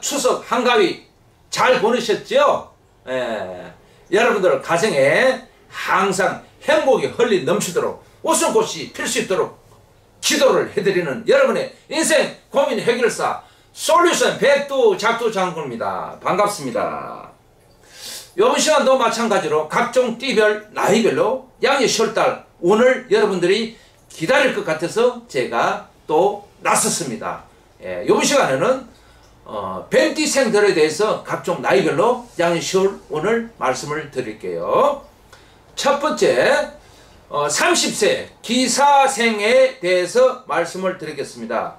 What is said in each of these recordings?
추석 한가위 잘 보내셨죠? 예. 여러분들 가정에 항상 행복이 흘리 넘치도록 웃음꽃이 필 수 있도록 기도를 해드리는 여러분의 인생 고민 해결사 솔루션 백두 작두 장군입니다. 반갑습니다. 이번 시간도 마찬가지로 각종 띠별 나이별로 양의 10월 오늘 여러분들이 기다릴 것 같아서 제가 또 나섰습니다. 이번 시간에는 뱀띠생들에 대해서 각종 나이별로 양의 10월 오늘 말씀을 드릴게요. 첫 번째 30세 기사생에 대해서 말씀을 드리겠습니다.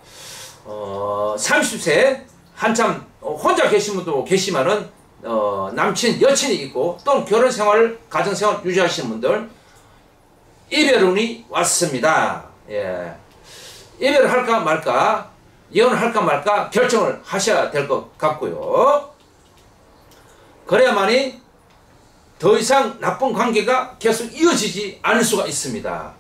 30세 한참 혼자 계신 분도 계시면은 남친 여친이 있고 또는 결혼생활 가정생활 유지하시는 분들 이별운이 왔습니다. 예. 이별을 할까 말까 이혼을 할까 말까 결정을 하셔야 될 것 같고요. 그래야만이 더 이상 나쁜 관계가 계속 이어지지 않을 수가 있습니다.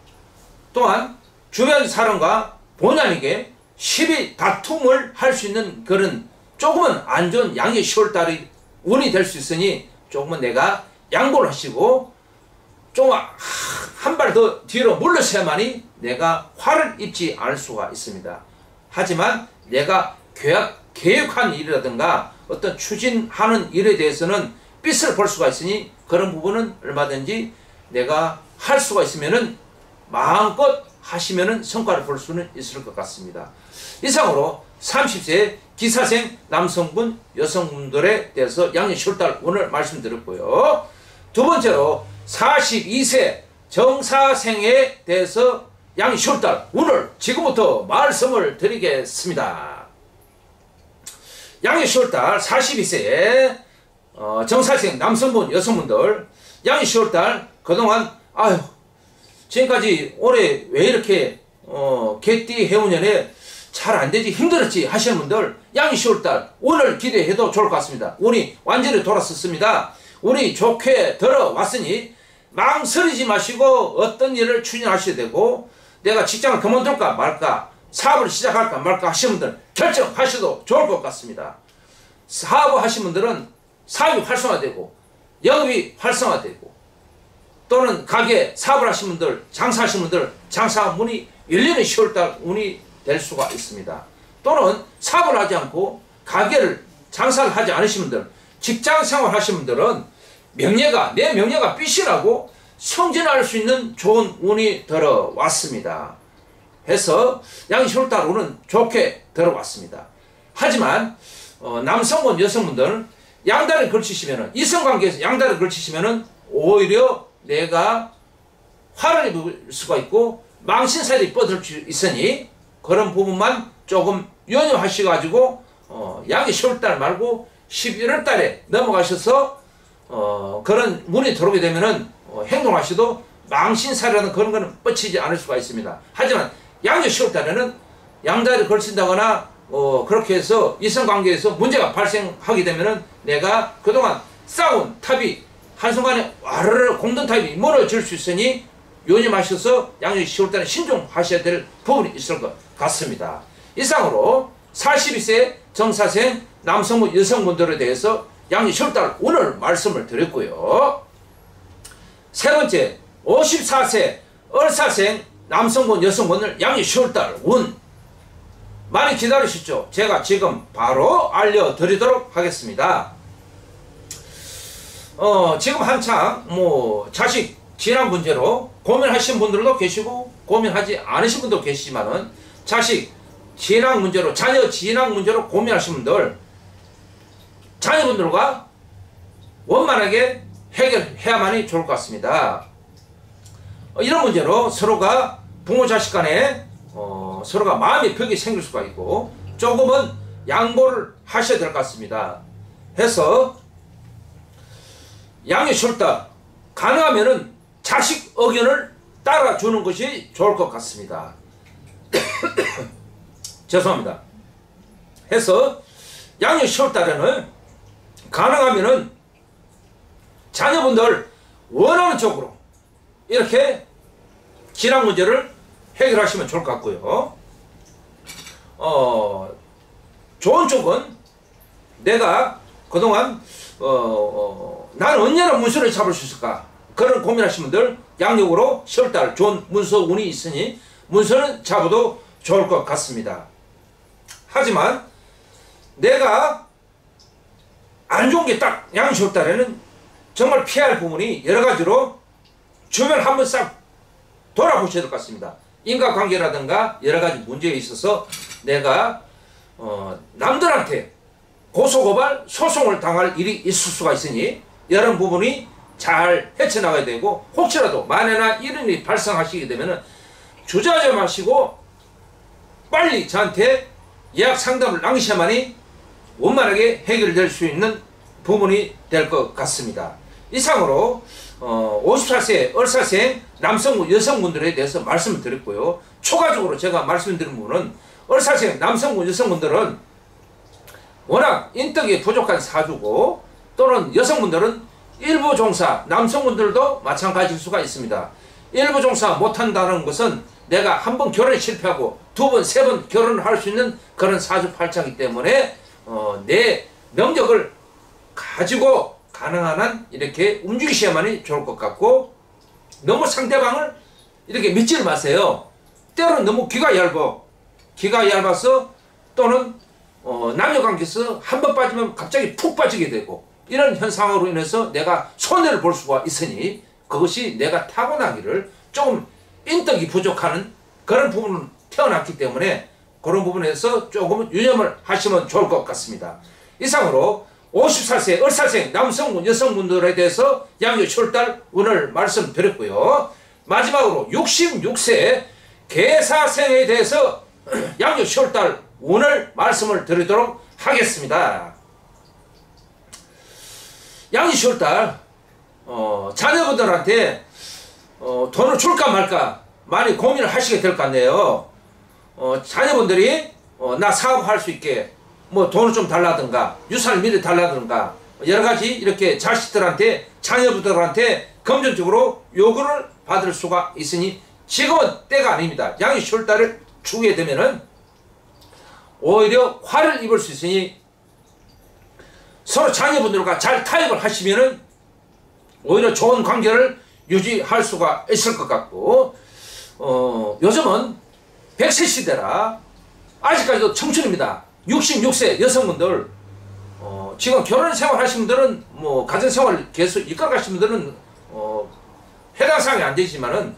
또한 주변 사람과 본인에게 시비 다툼을 할 수 있는 그런 조금은 안 좋은 양의 10월달이 운이 될 수 있으니 조금은 내가 양보를 하시고 좀 한 발 더 뒤로 물러서야만이 내가 화를 입지 않을 수가 있습니다. 하지만 내가 계획한 일이라든가 어떤 추진하는 일에 대해서는 빛을 볼 수가 있으니 그런 부분은 얼마든지 내가 할 수가 있으면은 마음껏 하시면은 성과를 볼 수는 있을 것 같습니다. 이상으로 30세 기사생 남성분 여성분들에 대해서 양의 10월달 오늘 말씀드렸고요. 두 번째로 42세 정사생에 대해서 양의 10월달 오늘 지금부터 말씀을 드리겠습니다. 양의 10월달 42세 정사생 남성분 여성분들 양의 10월달 그동안 아유 지금까지 올해 왜 이렇게 개띠 해운년에 잘 안되지 힘들었지 하시는 분들 양의 10월달 오늘 기대해도 좋을 것 같습니다. 운이 완전히 돌아섰습니다. 운이 좋게 들어왔으니 망설이지 마시고 어떤 일을 추진하셔야 되고 내가 직장을 그만둘까 말까 사업을 시작할까 말까 하시는 분들 결정하셔도 좋을 것 같습니다. 사업을 하시는 분들은 사업이 활성화되고 영업이 활성화되고 또는 가게 사업을 하시는 분들 장사하시는 분들 장사 문이 열리는 10월달 운이 될 수가 있습니다. 또는 사업을 하지 않고 가게를 장사를 하지 않으시는 분들 직장생활 하시는 분들은 내 명예가 빛이라고 성진할 수 있는 좋은 운이 들어왔습니다. 해서 양의 10월달 운은 좋게 들어왔습니다. 하지만 남성분 여성분들은 양다리를 걸치시면은 이성관계에서 양다리를 걸치시면은 오히려 내가 화를 입을 수가 있고 망신살이 뻗을 수 있으니 그런 부분만 조금 연유하셔가지고 양의 10월달 말고 11월달에 넘어가셔서 그런 운이 들어오게 되면은 행동하셔도 망신살이라는 그런 거는 뻗치지 않을 수가 있습니다. 하지만 양의 10월달에는 양다리를 걸친다거나 그렇게 해서 이성관계에서 문제가 발생하게 되면은 내가 그동안 쌓은 탑이 한순간에 와르르 공든 탑이 무너질 수 있으니 요즘하셔서 양의 10월달에 신중하셔야 될 부분이 있을 것 같습니다. 이상으로 42세 정사생 남성분 여성분들에 대해서 양의 10월달 오늘 말씀을 드렸고요. 세 번째 54세 을사생 남성분 여성분들 양의 10월달 운 많이 기다리셨죠? 제가 지금 바로 알려드리도록 하겠습니다. 지금 한창 자식 진학 문제로 고민하신 분들도 계시고 고민하지 않으신 분도 계시지만은 자식 진학 문제로 자녀 진학 문제로 고민하신 분들 자녀분들과 원만하게 해결해야만이 좋을 것 같습니다. 이런 문제로 서로가 부모 자식 간에 서로가 마음의 벽이 생길 수가 있고 조금은 양보를 하셔야 될 것 같습니다. 해서 양의 10월달 가능하면은 자식 의견을 따라주는 것이 좋을 것 같습니다. 죄송합니다. 해서 양의 10월달에는 가능하면은 자녀분들 원하는 쪽으로 이렇게 진학 문제를 해결하시면 좋을 것 같고요. 좋은 쪽은 내가 그동안 나는 언제나 문서를 잡을 수 있을까? 그런 고민하시는 분들 양력으로 10월달 좋은 문서 운이 있으니 문서는 잡아도 좋을 것 같습니다. 하지만 내가 안 좋은 게 딱 양 10월달에는 정말 피해야 할 부분이 여러 가지로 주변 한번 싹 돌아보셔야 될 것 같습니다. 인간관계라든가 여러 가지 문제에 있어서 내가 남들한테 고소고발 소송을 당할 일이 있을 수가 있으니 이런 부분이 잘 헤쳐나가야 되고, 혹시라도 만에나 이런 일이 발생하시게 되면 주저하지 마시고 빨리 저한테 예약 상담을 남기셔야만이 원만하게 해결될 수 있는 부분이 될 것 같습니다. 이상으로 54세 을사생 남성분 여성분들에 대해서 말씀을 드렸고요. 추가적으로 제가 말씀드린 부분은 을사생 남성분 여성분들은 워낙 인덕이 부족한 사주고, 또는 여성분들은 일부 종사, 남성분들도 마찬가지일 수가 있습니다. 일부 종사 못한다는 것은 내가 한 번 결혼에 실패하고 두 번, 세 번 결혼을 할 수 있는 그런 사주팔자이기 때문에 내 능력을 가지고 가능한 한 이렇게 움직이셔야만이 좋을 것 같고, 너무 상대방을 이렇게 믿지를 마세요. 때로는 너무 귀가 얇아서 또는 남녀관계에서 한 번 빠지면 갑자기 푹 빠지게 되고, 이런 현상으로 인해서 내가 손해를 볼 수가 있으니 그것이 내가 타고나기를 조금 인덕이 부족하는 그런 부분을 태어났기 때문에 그런 부분에서 조금은 유념을 하시면 좋을 것 같습니다. 이상으로 54세 을사생 남성분 여성분들에 대해서 양력 10월달 운을 말씀드렸고요. 마지막으로 66세 개사생에 대해서 양력 10월달 운을 말씀을 드리도록 하겠습니다. 양력 10월달 자녀분들한테 돈을 줄까 말까 많이 고민을 하시게 될 것 같네요. 자녀분들이 나 사업할 수 있게 뭐 돈을 좀 달라든가 유산을 미리 달라든가 여러가지 이렇게 자식들한테 자녀분들한테 금전적으로 요구를 받을 수가 있으니 지금은 때가 아닙니다. 양력 10월달을 주게 되면은 오히려 화를 입을 수 있으니 서로 자녀분들과 잘 타협을 하시면은 오히려 좋은 관계를 유지할 수가 있을 것 같고, 요즘은 100세 시대라 아직까지도 청춘입니다. 66세 여성분들, 지금 결혼 생활 하신 분들은 뭐 가정 생활 계속 이끌어 가신 분들은 해당 사항이 안 되지만은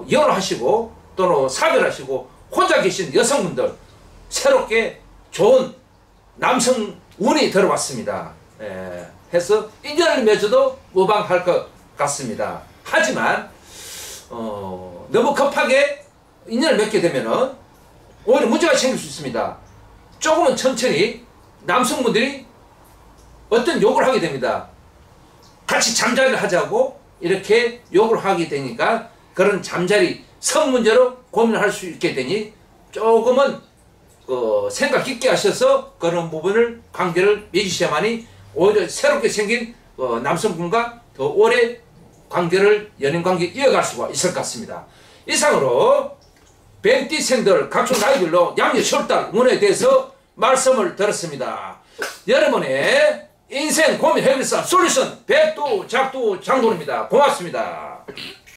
이혼을 하시고 또는 사별을 하시고 혼자 계신 여성분들 새롭게 좋은 남성 운이 들어왔습니다. 해서 인연을 맺어도 무방할 것 같습니다. 하지만 너무 급하게 인연을 맺게 되면은 오히려 문제가 생길 수 있습니다. 조금은 천천히 남성분들이 어떤 욕을 하게 됩니다. 같이 잠자리를 하자고 이렇게 욕을 하게 되니까 그런 잠자리 성 문제로 고민을 할 수 있게 되니 조금은 생각 깊게 하셔서 그런 부분을 관계를 맺으셔야만이 오히려 새롭게 생긴 남성분과 더 오래 관계를 연인관계 이어갈 수가 있을 것 같습니다. 이상으로 뱀띠생들 각종 나이별로 양력 10월달 운에 대해서 말씀을 드렸습니다. 여러분의 인생 고민 해결사 솔루션 백두 작두 장군입니다. 고맙습니다.